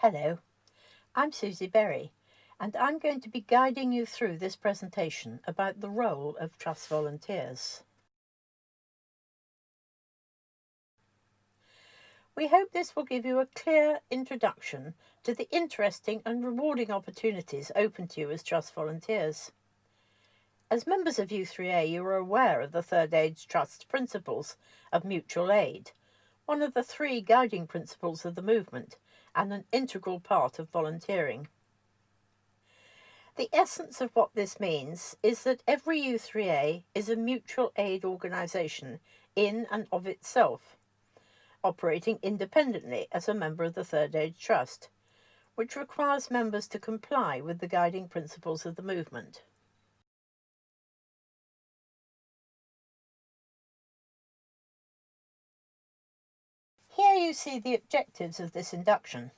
Hello, I'm Susie Berry, and I'm going to be guiding you through this presentation about the role of trust volunteers. We hope this will give you a clear introduction to the interesting and rewarding opportunities open to you as trust volunteers. As members of U3A, you are aware of the Third Age Trust principles of mutual aid, one of the three guiding principles of the movement and an integral part of volunteering. The essence of what this means is that every U3A is a mutual aid organisation in and of itself, operating independently as a member of the Third Age Trust, which requires members to comply with the guiding principles of the movement. Here you see the objectives of this induction.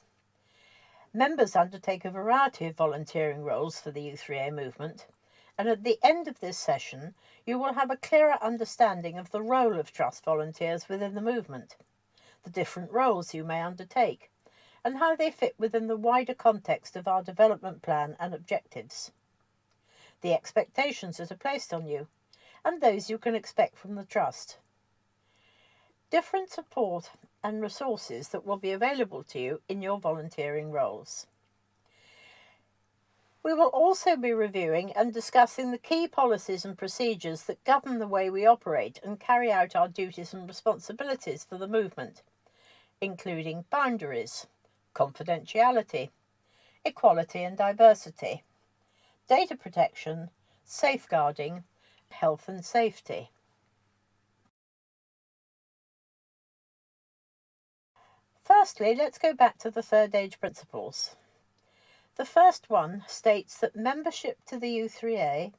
Members undertake a variety of volunteering roles for the U3A movement, and at the end of this session you will have a clearer understanding of the role of trust volunteers within the movement, the different roles you may undertake, and how they fit within the wider context of our development plan and objectives, the expectations that are placed on you, and those you can expect from the trust, different support and resources that will be available to you in your volunteering roles. We will also be reviewing and discussing the key policies and procedures that govern the way we operate and carry out our duties and responsibilities for the movement, including boundaries, confidentiality, equality and diversity, data protection, safeguarding, health and safety. Firstly, let's go back to the Third Age principles. The first one states that membership to the U3A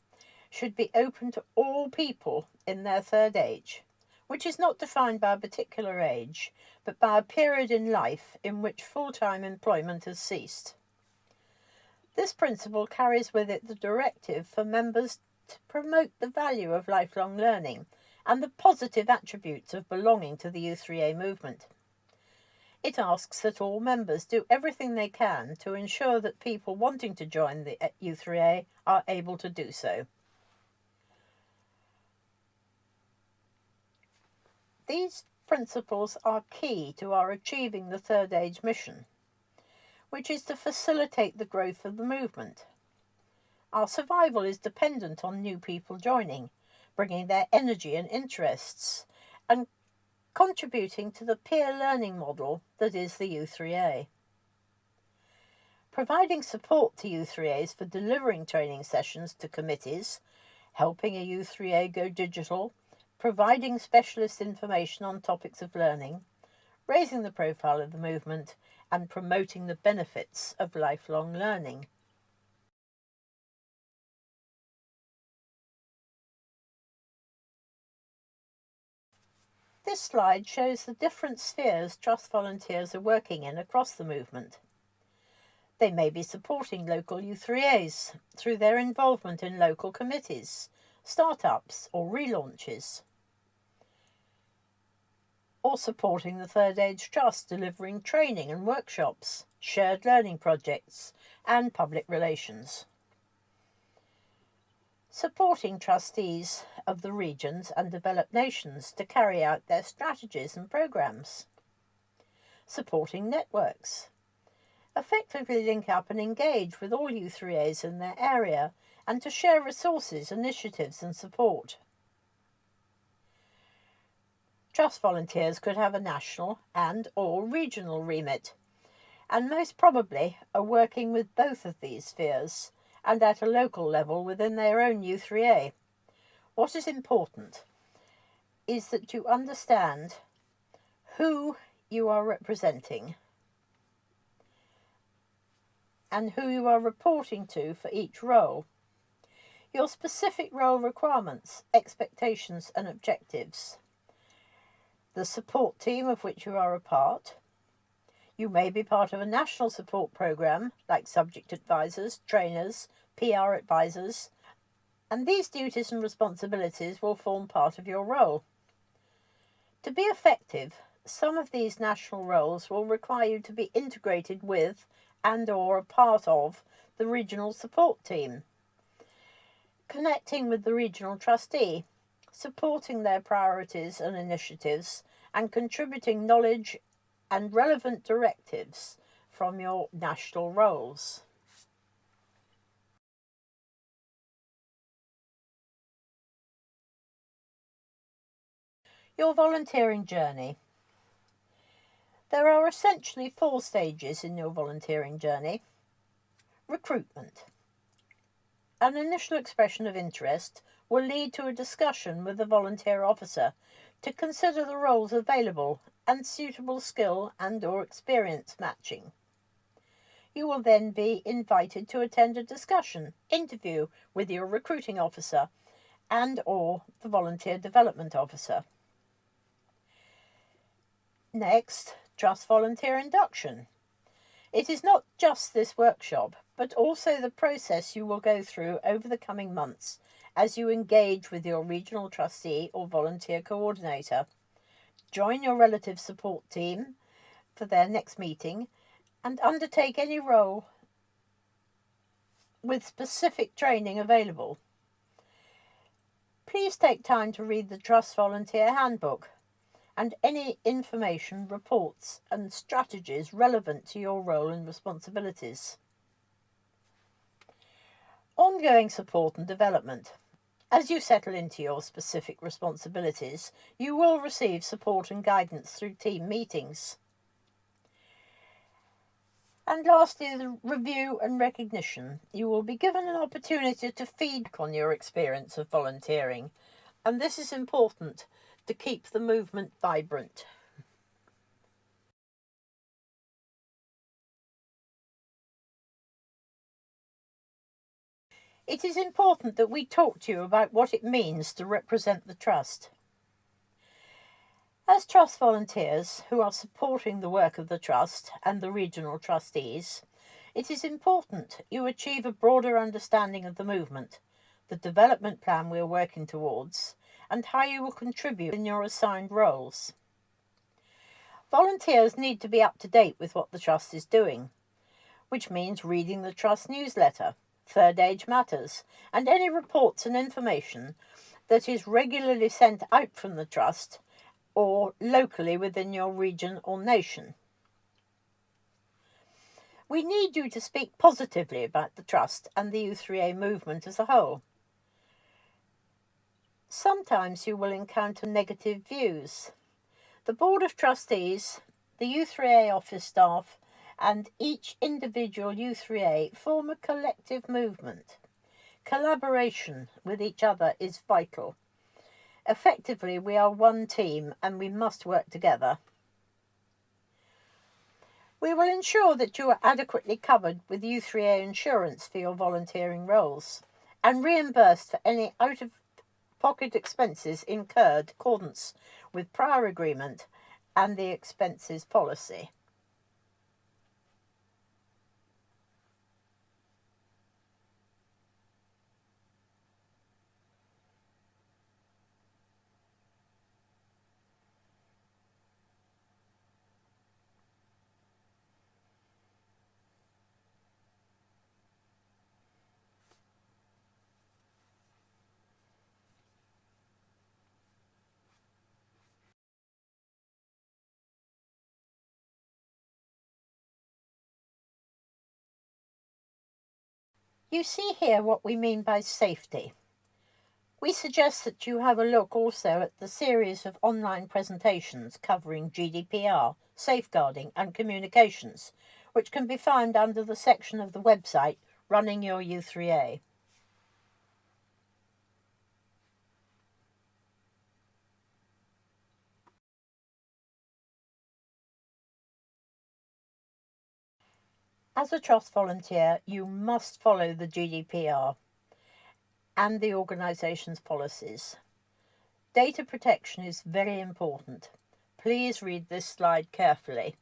should be open to all people in their third age, which is not defined by a particular age, but by a period in life in which full-time employment has ceased. This principle carries with it the directive for members to promote the value of lifelong learning and the positive attributes of belonging to the U3A movement. It asks that all members do everything they can to ensure that people wanting to join the U3A are able to do so. These principles are key to our achieving the Third Age mission, which is to facilitate the growth of the movement. Our survival is dependent on new people joining, bringing their energy and interests, and contributing to the peer learning model that is the U3A. Providing support to U3As for delivering training sessions to committees, helping a U3A go digital, providing specialist information on topics of learning, raising the profile of the movement, and promoting the benefits of lifelong learning. This slide shows the different spheres trust volunteers are working in across the movement. They may be supporting local U3As through their involvement in local committees, startups or relaunches, or supporting the Third Age Trust delivering training and workshops, shared learning projects and public relations. Supporting trustees of the regions and developed nations to carry out their strategies and programs. Supporting networks. Effectively link up and engage with all U3As in their area and to share resources, initiatives and support. Trust volunteers could have a national and/or regional remit, and most probably are working with both of these spheres and at a local level within their own U3A. What is important is that you understand who you are representing and who you are reporting to for each role, your specific role requirements, expectations and objectives, the support team of which you are a part. You may be part of a national support programme like subject advisors, trainers, PR advisors, and these duties and responsibilities will form part of your role. To be effective, some of these national roles will require you to be integrated with and/or a part of the regional support team. Connecting with the regional trustee, supporting their priorities and initiatives, and contributing knowledge and relevant directives from your national roles. Your volunteering journey. There are essentially 4 stages in your volunteering journey. Recruitment. An initial expression of interest will lead to a discussion with the volunteer officer to consider the roles available and suitable skill and/or experience matching. You will then be invited to attend a discussion, interview with your recruiting officer and/or the volunteer development officer. Next, Trust Volunteer Induction. It is not just this workshop, but also the process you will go through over the coming months as you engage with your regional trustee or volunteer coordinator. Join your relative support team for their next meeting and undertake any role with specific training available. Please take time to read the Trust Volunteer Handbook and any information, reports and strategies relevant to your role and responsibilities. Ongoing support and development. As you settle into your specific responsibilities, you will receive support and guidance through team meetings. And lastly, the review and recognition. You will be given an opportunity to feedback on your experience of volunteering, and this is important to keep the movement vibrant. It is important that we talk to you about what it means to represent the Trust. As Trust volunteers who are supporting the work of the Trust and the regional trustees, it is important you achieve a broader understanding of the movement, the development plan we are working towards, and how you will contribute in your assigned roles. Volunteers need to be up to date with what the Trust is doing, which means reading the Trust newsletter, Third Age Matters, and any reports and information that is regularly sent out from the Trust or locally within your region or nation. We need you to speak positively about the Trust and the U3A movement as a whole. Sometimes you will encounter negative views. The Board of Trustees, the U3A office staff, and each individual U3A form a collective movement. Collaboration with each other is vital. Effectively, we are one team and we must work together. We will ensure that you are adequately covered with U3A insurance for your volunteering roles and reimbursed for any out-of-pocket expenses incurred in accordance with prior agreement and the expenses policy. You see here what we mean by safety. We suggest that you have a look also at the series of online presentations covering GDPR, safeguarding and communications, which can be found under the section of the website Running Your U3A. As a Trust volunteer, you must follow the GDPR and the organisation's policies. Data protection is very important. Please read this slide carefully.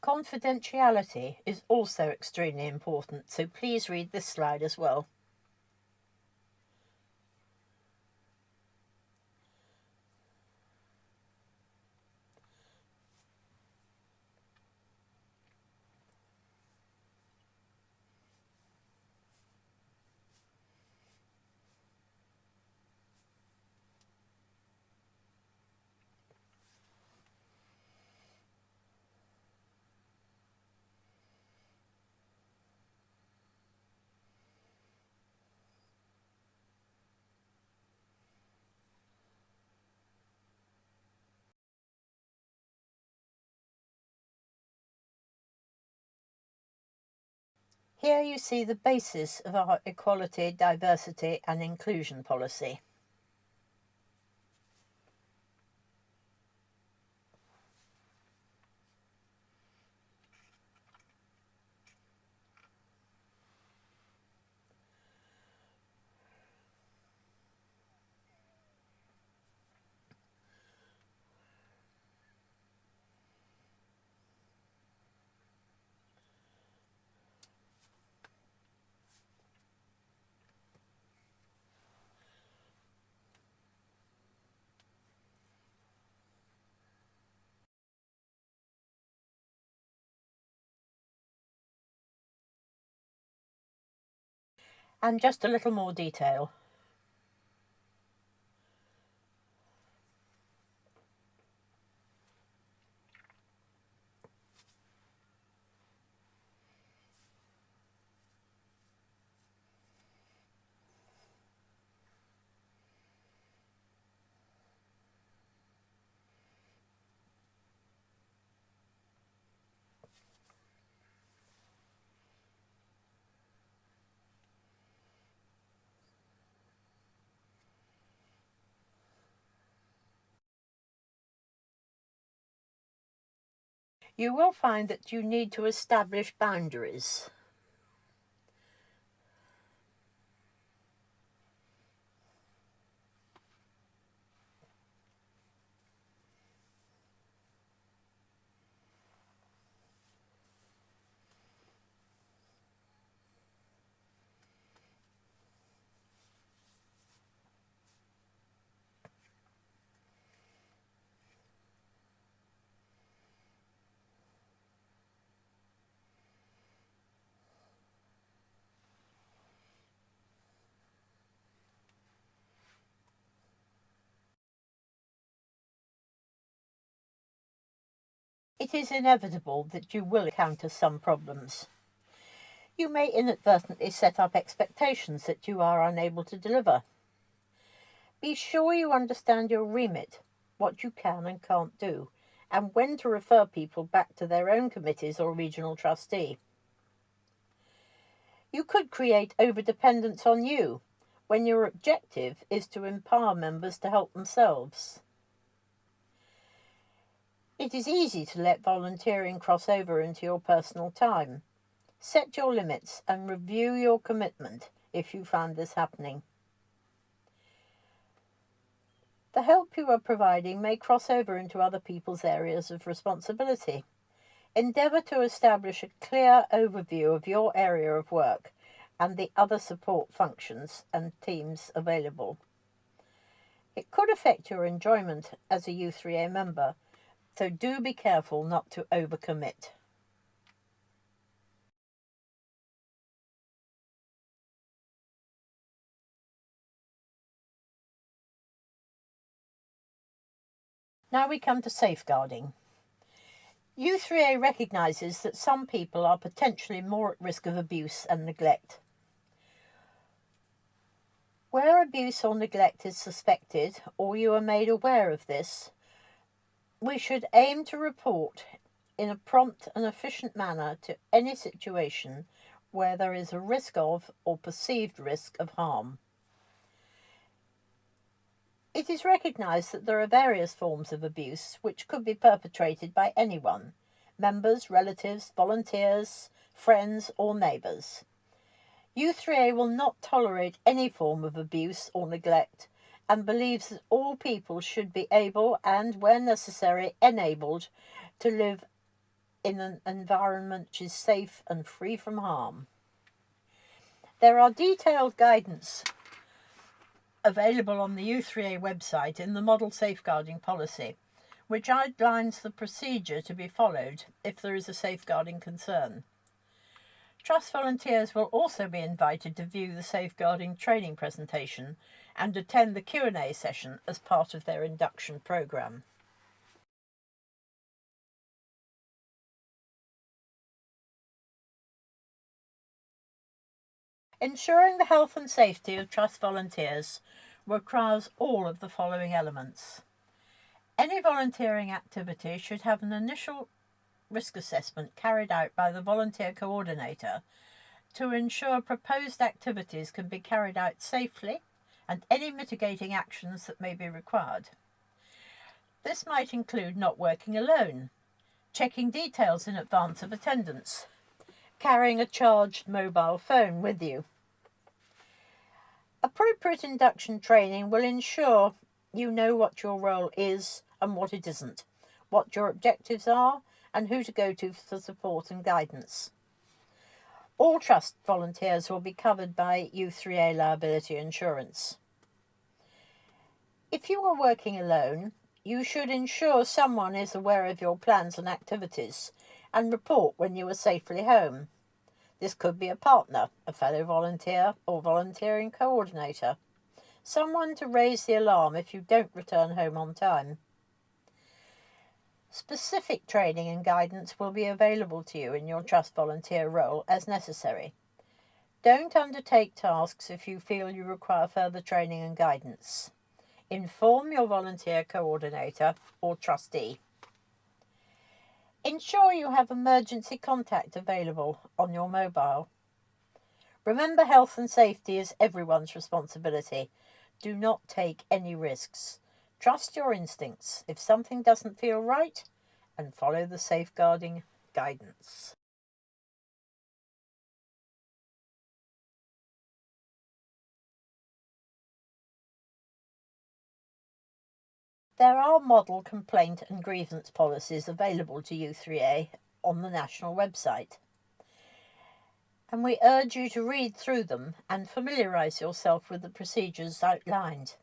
Confidentiality is also extremely important, so please read this slide as well. Here you see the basis of our equality, diversity and inclusion policy. And just a little more detail. You will find that you need to establish boundaries. It is inevitable that you will encounter some problems. You may inadvertently set up expectations that you are unable to deliver. Be sure you understand your remit, what you can and can't do, and when to refer people back to their own committees or regional trustee. You could create overdependence on you, when your objective is to empower members to help themselves. It is easy to let volunteering cross over into your personal time. Set your limits and review your commitment if you find this happening. The help you are providing may cross over into other people's areas of responsibility. Endeavour to establish a clear overview of your area of work and the other support functions and teams available. It could affect your enjoyment as a U3A member, so do be careful not to overcommit. Now we come to safeguarding. U3A recognises that some people are potentially more at risk of abuse and neglect. Where abuse or neglect is suspected, or you are made aware of this, we should aim to report in a prompt and efficient manner to any situation where there is a risk of or perceived risk of harm. It is recognised that there are various forms of abuse which could be perpetrated by anyone: members, relatives, volunteers, friends or neighbours. U3A will not tolerate any form of abuse or neglect and believes that all people should be able and, where necessary, enabled to live in an environment which is safe and free from harm. There are detailed guidance available on the U3A website in the Model Safeguarding Policy, which outlines the procedure to be followed if there is a safeguarding concern. Trust volunteers will also be invited to view the safeguarding training presentation and attend the Q&A session as part of their induction programme. Ensuring the health and safety of Trust volunteers requires all of the following elements. Any volunteering activity should have an initial risk assessment carried out by the volunteer coordinator to ensure proposed activities can be carried out safely and any mitigating actions that may be required. This might include not working alone, checking details in advance of attendance, carrying a charged mobile phone with you. Appropriate induction training will ensure you know what your role is and what it isn't, what your objectives are, and who to go to for support and guidance. All Trust volunteers will be covered by U3A liability insurance. If you are working alone, you should ensure someone is aware of your plans and activities and report when you are safely home. This could be a partner, a fellow volunteer, or volunteering coordinator. Someone to raise the alarm if you don't return home on time. Specific training and guidance will be available to you in your Trust volunteer role as necessary. Don't undertake tasks if you feel you require further training and guidance. Inform your volunteer coordinator or trustee. Ensure you have emergency contact available on your mobile. Remember, health and safety is everyone's responsibility. Do not take any risks. Trust your instincts if something doesn't feel right, and follow the safeguarding guidance. There are model complaint and grievance policies available to U3A on the national website, and we urge you to read through them and familiarise yourself with the procedures outlined,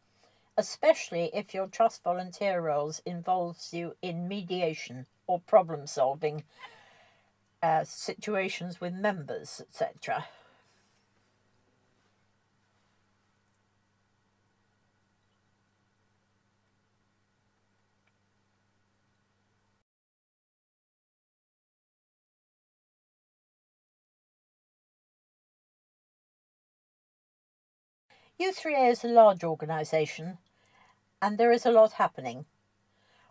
especially if your Trust volunteer roles involves you in mediation or problem solving situations with members, etc. U3A is a large organisation and there is a lot happening.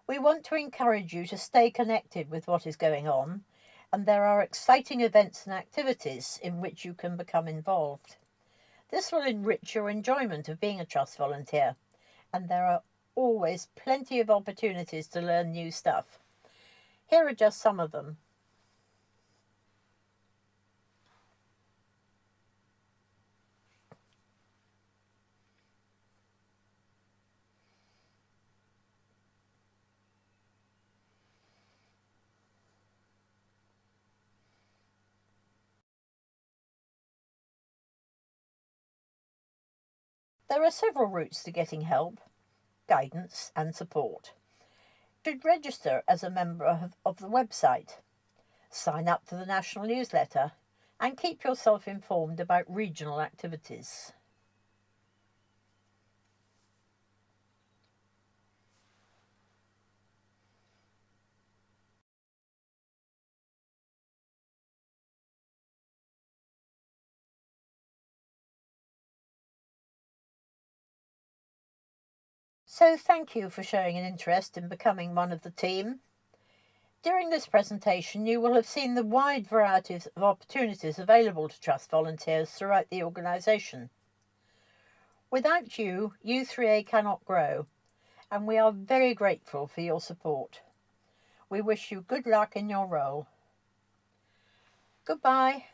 We want to encourage you to stay connected with what is going on, and there are exciting events and activities in which you can become involved. This will enrich your enjoyment of being a Trust volunteer, and there are always plenty of opportunities to learn new stuff. Here are just some of them. There are several routes to getting help, guidance and support. You should register as a member of the website, sign up to the national newsletter, and keep yourself informed about regional activities. So thank you for showing an interest in becoming one of the team. During this presentation, you will have seen the wide variety of opportunities available to Trust volunteers throughout the organisation. Without you, U3A cannot grow, and we are very grateful for your support. We wish you good luck in your role. Goodbye.